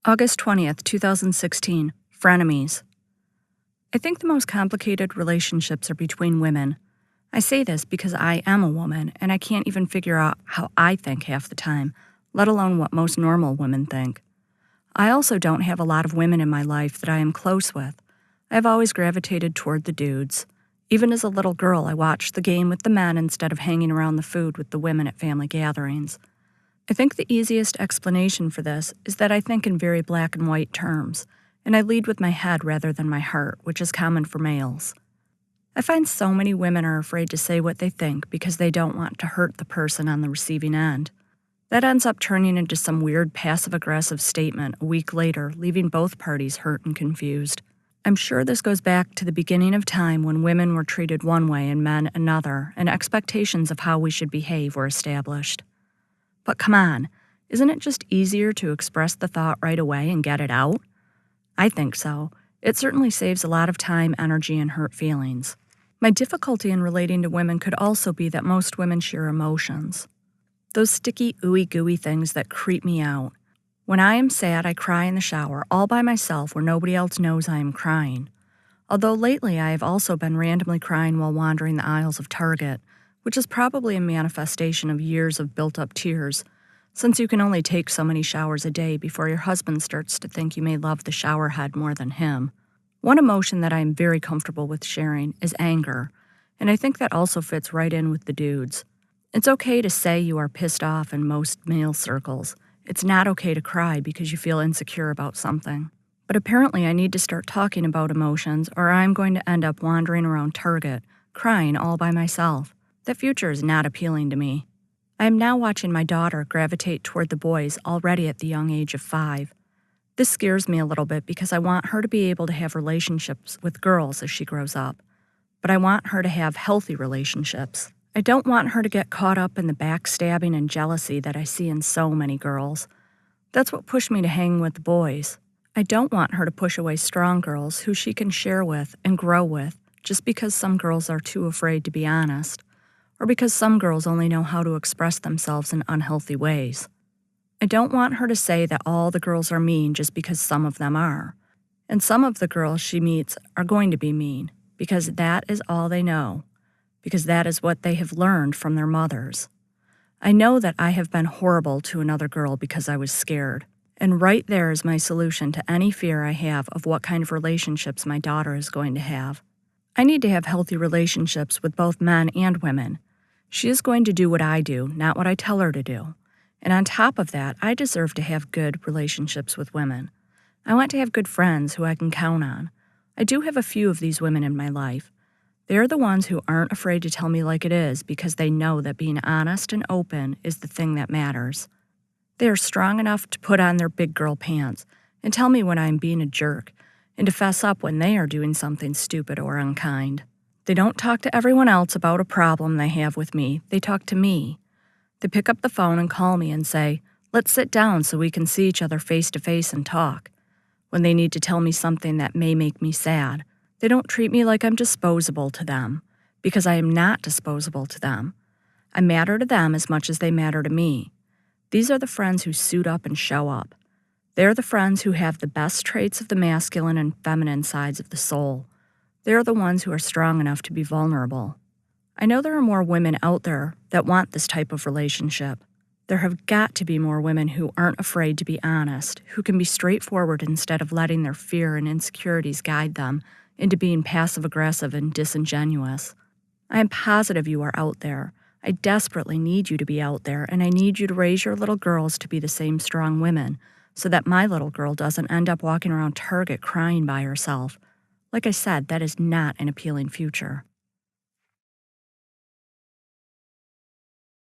August 20th, 2016. Frenemies. I think the most complicated relationships are between women. I say this because I am a woman, and I can't even figure out how I think half the time, let alone what most normal women think. I also don't have a lot of women in my life that I am close with. I've always gravitated toward the dudes. Even as a little girl, I watched the game with the men instead of hanging around the food with the women at family gatherings. I think the easiest explanation for this is that I think in very black and white terms, and I lead with my head rather than my heart, which is common for males. I find so many women are afraid to say what they think because they don't want to hurt the person on the receiving end. That ends up turning into some weird passive-aggressive statement a week later, leaving both parties hurt and confused. I'm sure this goes back to the beginning of time when women were treated one way and men another, and expectations of how we should behave were established. But come on, isn't it just easier to express the thought right away and get it out? I think so. It certainly saves a lot of time, energy, and hurt feelings. My difficulty in relating to women could also be that most women share emotions. Those sticky, ooey-gooey things that creep me out. When I am sad, I cry in the shower, all by myself where nobody else knows I am crying. Although lately I have also been randomly crying while wandering the aisles of Target, which is probably a manifestation of years of built-up tears, since you can only take so many showers a day before your husband starts to think you may love the shower head more than him. One emotion that I am very comfortable with sharing is anger, and I think that also fits right in with the dudes. It's okay to say you are pissed off in most male circles. It's not okay to cry because you feel insecure about something. But apparently I need to start talking about emotions or I'm going to end up wandering around Target, crying all by myself. That future is not appealing to me. I am now watching my daughter gravitate toward the boys already at the young age of 5. This scares me a little bit because I want her to be able to have relationships with girls as she grows up. But I want her to have healthy relationships. I don't want her to get caught up in the backstabbing and jealousy that I see in so many girls. That's what pushed me to hang with the boys. I don't want her to push away strong girls who she can share with and grow with just because some girls are too afraid to be honest, or because some girls only know how to express themselves in unhealthy ways. I don't want her to say that all the girls are mean just because some of them are. And some of the girls she meets are going to be mean, because that is all they know, because that is what they have learned from their mothers. I know that I have been horrible to another girl because I was scared, and right there is my solution to any fear I have of what kind of relationships my daughter is going to have. I need to have healthy relationships with both men and women. She is going to do what I do, not what I tell her to do. And on top of that, I deserve to have good relationships with women. I want to have good friends who I can count on. I do have a few of these women in my life. They are the ones who aren't afraid to tell me like it is because they know that being honest and open is the thing that matters. They are strong enough to put on their big girl pants and tell me when I am being a jerk and to fess up when they are doing something stupid or unkind. They don't talk to everyone else about a problem they have with me. They talk to me. They pick up the phone and call me and say, "Let's sit down so we can see each other face to face and talk." When they need to tell me something that may make me sad, they don't treat me like I'm disposable to them, because I am not disposable to them. I matter to them as much as they matter to me. These are the friends who suit up and show up. They're the friends who have the best traits of the masculine and feminine sides of the soul. They're the ones who are strong enough to be vulnerable. I know there are more women out there that want this type of relationship. There have got to be more women who aren't afraid to be honest, who can be straightforward instead of letting their fear and insecurities guide them into being passive-aggressive and disingenuous. I am positive you are out there. I desperately need you to be out there, and I need you to raise your little girls to be the same strong women, so that my little girl doesn't end up walking around Target crying by herself. Like I said, that is not an appealing future.